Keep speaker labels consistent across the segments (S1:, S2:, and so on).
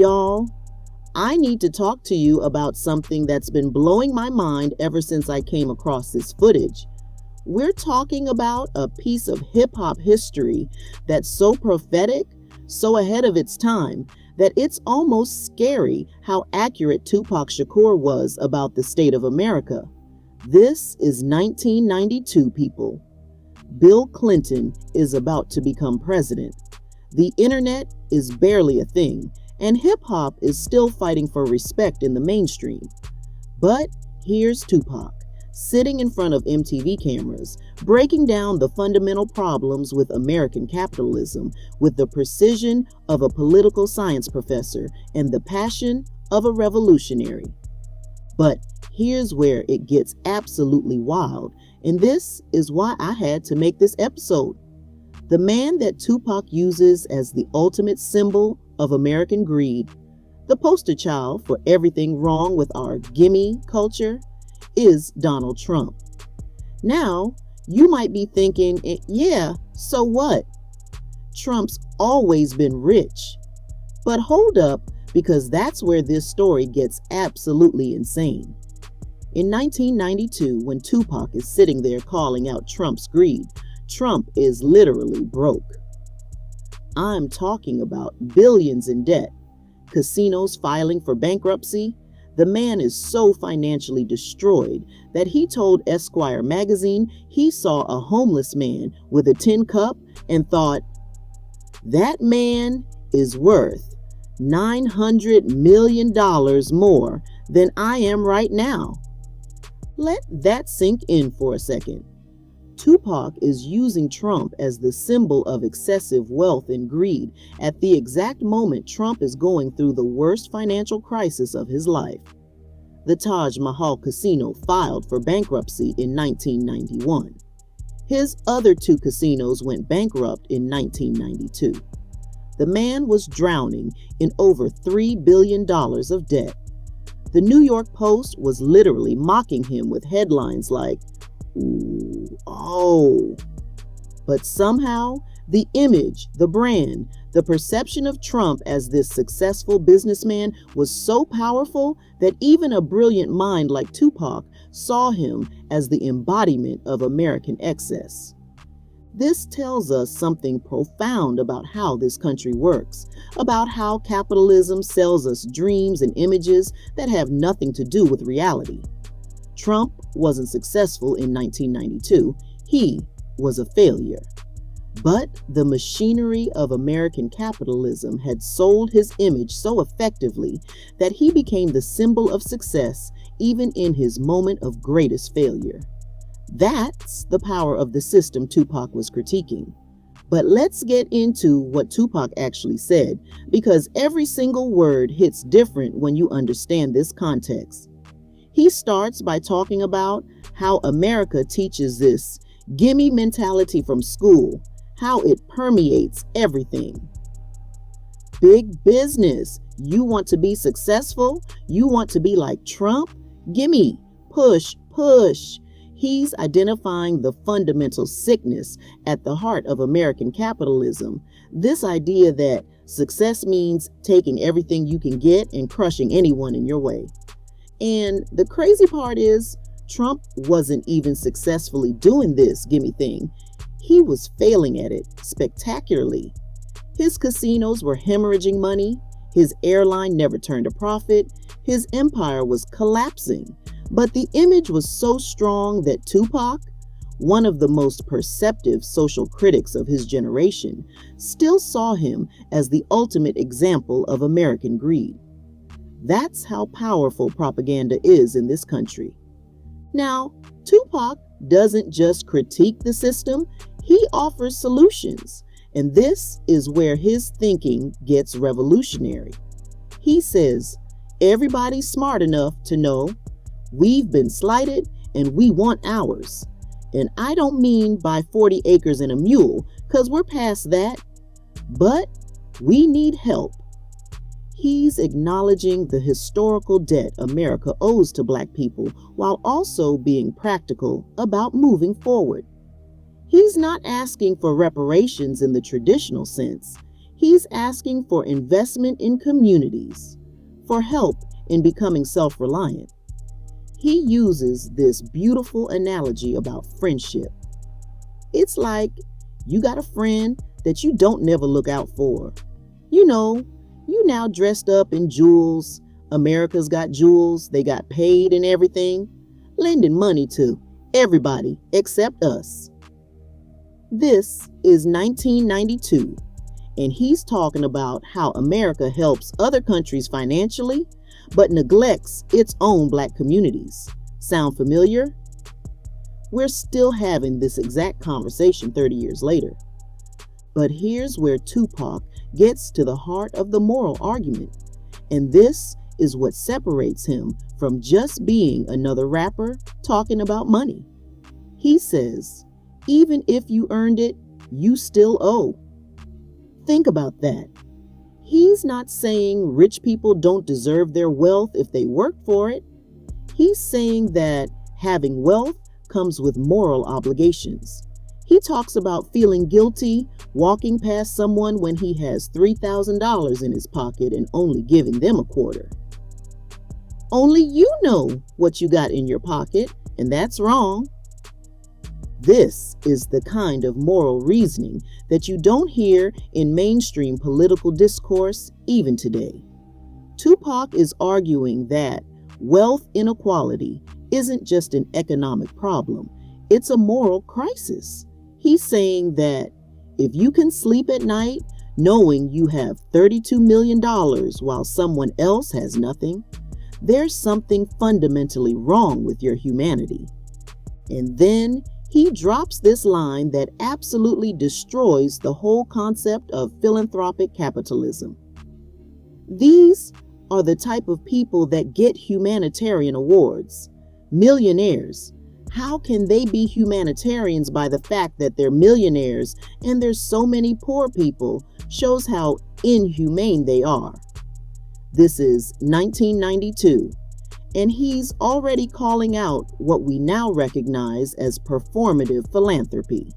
S1: Y'all, I need to talk to you about something that's been blowing my mind ever since I came across this footage. We're talking about a piece of hip-hop history that's so prophetic, so ahead of its time, that it's almost scary how accurate Tupac Shakur was about the state of America. This is 1992, people. Bill Clinton is about to become president. The internet is barely a thing, and hip-hop is still fighting for respect in the mainstream. But here's Tupac, sitting in front of MTV cameras, breaking down the fundamental problems with American capitalism with the precision of a political science professor and the passion of a revolutionary. But here's where it gets absolutely wild, and this is why I had to make this episode. The man that Tupac uses as the ultimate symbol of American greed, the poster child for everything wrong with our gimme culture, is Donald Trump. Now, you might be thinking, yeah, so what? Trump's always been rich. But hold up, because that's where this story gets absolutely insane. In 1992, when Tupac is sitting there calling out Trump's greed, Trump is literally broke. I'm talking about billions in debt, casinos filing for bankruptcy. The man is so financially destroyed that he told Esquire magazine he saw a homeless man with a tin cup and thought, that man is worth $900 million more than I am right now. Let that sink in for a second. Tupac is using Trump as the symbol of excessive wealth and greed at the exact moment Trump is going through the worst financial crisis of his life. The Taj Mahal Casino filed for bankruptcy in 1991. His other two casinos went bankrupt in 1992. The man was drowning in over $3 billion of debt. The New York Post was literally mocking him with headlines like, "Ooh, oh." But somehow, the image, the brand, the perception of Trump as this successful businessman was so powerful that even a brilliant mind like Tupac saw him as the embodiment of American excess. This tells us something profound about how this country works, about how capitalism sells us dreams and images that have nothing to do with reality. Trump wasn't successful in 1992. He was a failure. But the machinery of American capitalism had sold his image so effectively that he became the symbol of success even in his moment of greatest failure. That's the power of the system Tupac was critiquing. But let's get into what Tupac actually said, because every single word hits different when you understand this context. He starts by talking about how America teaches this gimme mentality from school, how it permeates everything. Big business. You want to be successful? You want to be like Trump? Gimme, push, push. He's identifying the fundamental sickness at the heart of American capitalism. This idea that success means taking everything you can get and crushing anyone in your way. And the crazy part is, Trump wasn't even successfully doing this gimme thing. He was failing at it spectacularly. His casinos were hemorrhaging money. His airline never turned a profit. His empire was collapsing. But the image was so strong that Tupac, one of the most perceptive social critics of his generation, still saw him as the ultimate example of American greed. That's how powerful propaganda is in this country. Now, Tupac doesn't just critique the system, he offers solutions. And this is where his thinking gets revolutionary. He says, everybody's smart enough to know we've been slighted and we want ours. And I don't mean buy 40 acres and a mule, because we're past that. But we need help. He's acknowledging the historical debt America owes to Black people while also being practical about moving forward. He's not asking for reparations in the traditional sense. He's asking for investment in communities, for help in becoming self-reliant. He uses this beautiful analogy about friendship. It's like you got a friend that you don't never look out for. You now dressed up in jewels. America's got jewels. They got paid and everything, lending money to everybody except us. This is 1992, and he's talking about how America helps other countries financially, but neglects its own Black communities. Sound familiar? We're still having this exact conversation 30 years later. But here's where Tupac gets to the heart of the moral argument, and this is what separates him from just being another rapper talking about money. He says, even if you earned it, you still owe. Think about that. He's not saying rich people don't deserve their wealth if they work for it. He's saying that having wealth comes with moral obligations. He talks about feeling guilty walking past someone when he has $3,000 in his pocket and only giving them a quarter. Only you know what you got in your pocket, and that's wrong. This is the kind of moral reasoning that you don't hear in mainstream political discourse even today. Tupac is arguing that wealth inequality isn't just an economic problem, it's a moral crisis. He's saying that if you can sleep at night knowing you have $32 million while someone else has nothing, there's something fundamentally wrong with your humanity. And then he drops this line that absolutely destroys the whole concept of philanthropic capitalism. These are the type of people that get humanitarian awards. Millionaires. How can they be humanitarians by the fact that they're millionaires and there's so many poor people? Shows how inhumane they are. This is 1992, and he's already calling out what we now recognize as performative philanthropy.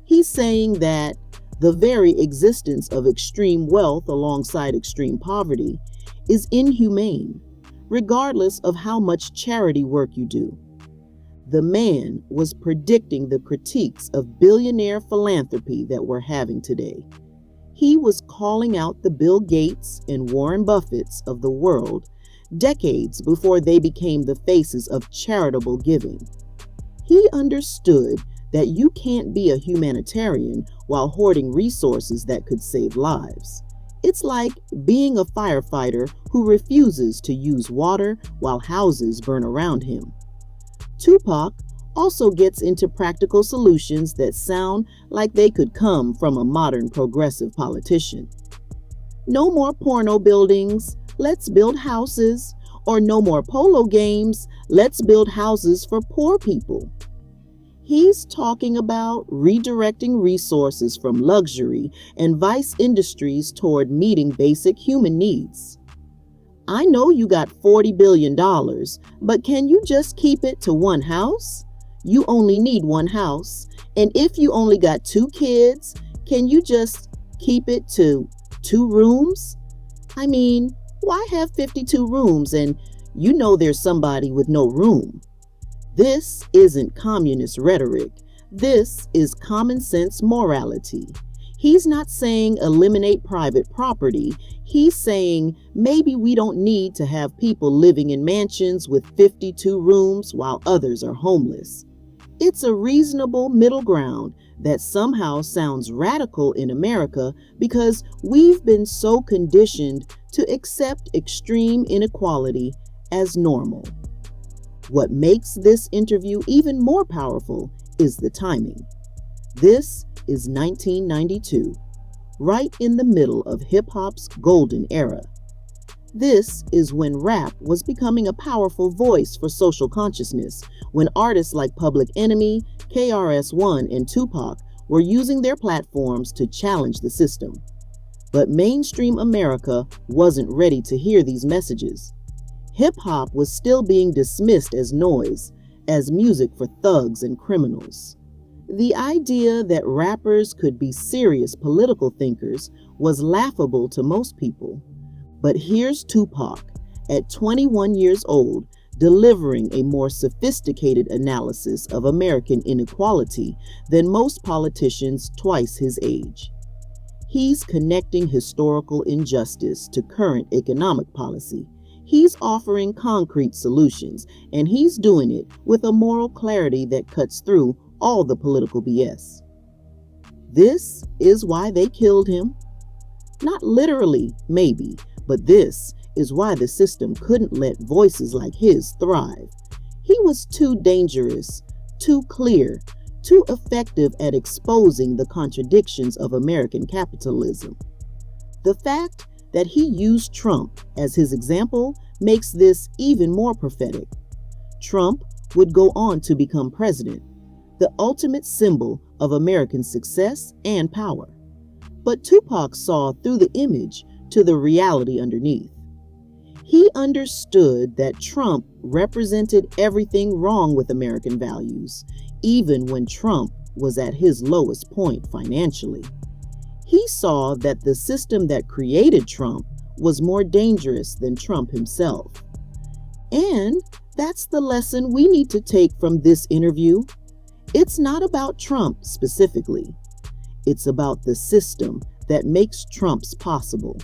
S1: He's saying that the very existence of extreme wealth alongside extreme poverty is inhumane, regardless of how much charity work you do. The man was predicting the critiques of billionaire philanthropy that we're having today. He was calling out the Bill Gates and Warren Buffetts of the world decades before they became the faces of charitable giving. He understood that you can't be a humanitarian while hoarding resources that could save lives. It's like being a firefighter who refuses to use water while houses burn around him. Tupac also gets into practical solutions that sound like they could come from a modern progressive politician. No more porno buildings, let's build houses. Or no more polo games, let's build houses for poor people. He's talking about redirecting resources from luxury and vice industries toward meeting basic human needs. I know you got $40 billion, but can you just keep it to one house? You only need one house. And if you only got 2 kids, can you just keep it to 2 rooms? I mean, why have 52 rooms and you know there's somebody with no room? This isn't communist rhetoric. This is common sense morality. He's not saying eliminate private property. He's saying maybe we don't need to have people living in mansions with 52 rooms while others are homeless. It's a reasonable middle ground that somehow sounds radical in America because we've been so conditioned to accept extreme inequality as normal. What makes this interview even more powerful is the timing. This is 1992, right in the middle of hip-hop's golden era. This is when rap was becoming a powerful voice for social consciousness, when artists like Public Enemy, KRS-One, and Tupac were using their platforms to challenge the system. But mainstream America wasn't ready to hear these messages. Hip-hop was still being dismissed as noise, as music for thugs and criminals. The idea that rappers could be serious political thinkers was laughable to most people. But here's Tupac, at 21 years old, delivering a more sophisticated analysis of American inequality than most politicians twice his age. He's connecting historical injustice to current economic policy. He's offering concrete solutions, and he's doing it with a moral clarity that cuts through all the political BS. This is why they killed him. Not literally, maybe, but this is why the system couldn't let voices like his thrive. He was too dangerous, too clear, too effective at exposing the contradictions of American capitalism. The fact that he used Trump as his example makes this even more prophetic. Trump would go on to become president, the ultimate symbol of American success and power. But Tupac saw through the image to the reality underneath. He understood that Trump represented everything wrong with American values, even when Trump was at his lowest point financially. He saw that the system that created Trump was more dangerous than Trump himself. And that's the lesson we need to take from this interview. It's not about Trump specifically. It's about the system that makes Trump's possible.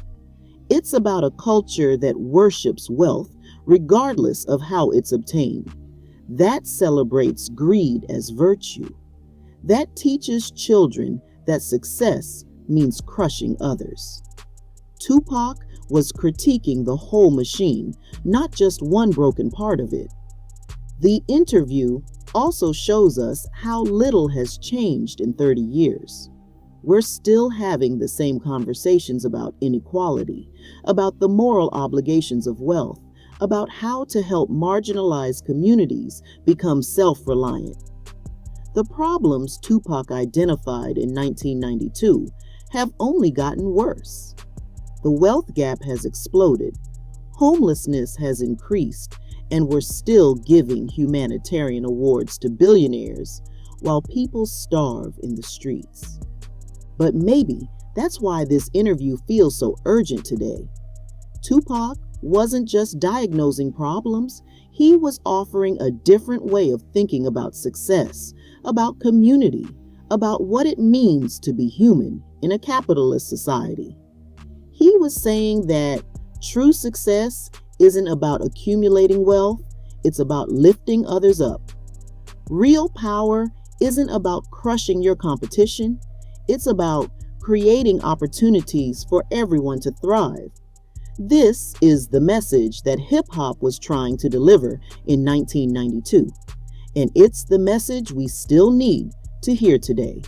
S1: It's about a culture that worships wealth regardless of how it's obtained. That celebrates greed as virtue. That teaches children that success means crushing others. Tupac was critiquing the whole machine, not just one broken part of it. The interview also shows us how little has changed in 30 years. We're still having the same conversations about inequality, about the moral obligations of wealth, about how to help marginalized communities become self-reliant. The problems Tupac identified in 1992 have only gotten worse. The wealth gap has exploded, homelessness has increased, and we're still giving humanitarian awards to billionaires while people starve in the streets. But maybe that's why this interview feels so urgent today. Tupac wasn't just diagnosing problems, he was offering a different way of thinking about success, about community, about what it means to be human in a capitalist society. He was saying that true success isn't about accumulating wealth, it's about lifting others up. Real power isn't about crushing your competition, it's about creating opportunities for everyone to thrive. This is the message that hip-hop was trying to deliver in 1992, and it's the message we still need to hear today.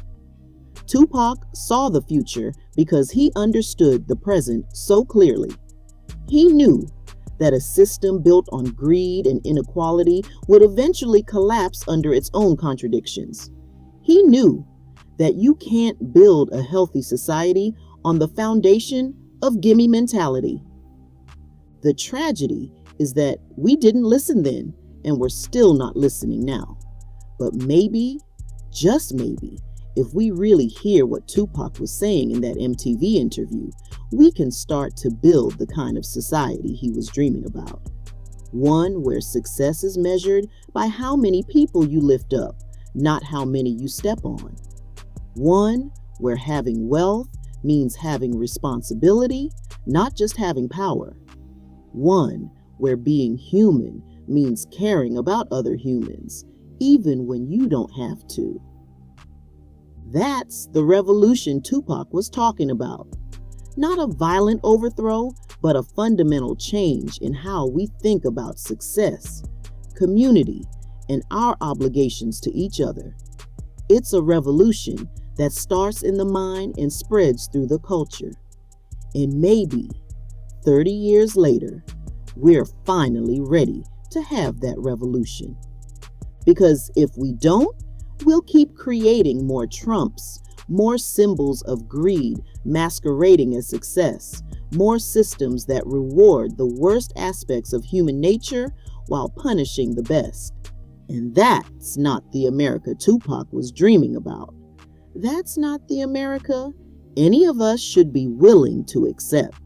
S1: Tupac saw the future because he understood the present so clearly. He knew that a system built on greed and inequality would eventually collapse under its own contradictions. He knew that you can't build a healthy society on the foundation of gimme mentality. The tragedy is that we didn't listen then, and we're still not listening now. But maybe, just maybe, if we really hear what Tupac was saying in that MTV interview, we can start to build the kind of society he was dreaming about. One where success is measured by how many people you lift up, not how many you step on. One where having wealth means having responsibility, not just having power. One where being human means caring about other humans, even when you don't have to. That's the revolution Tupac was talking about. Not a violent overthrow, but a fundamental change in how we think about success, community, and our obligations to each other. It's a revolution that starts in the mind and spreads through the culture. And maybe 30 years later, we're finally ready to have that revolution. Because if we don't, we'll keep creating more Trumps, more symbols of greed masquerading as success, more systems that reward the worst aspects of human nature while punishing the best. And that's not the America Tupac was dreaming about. That's not the America any of us should be willing to accept.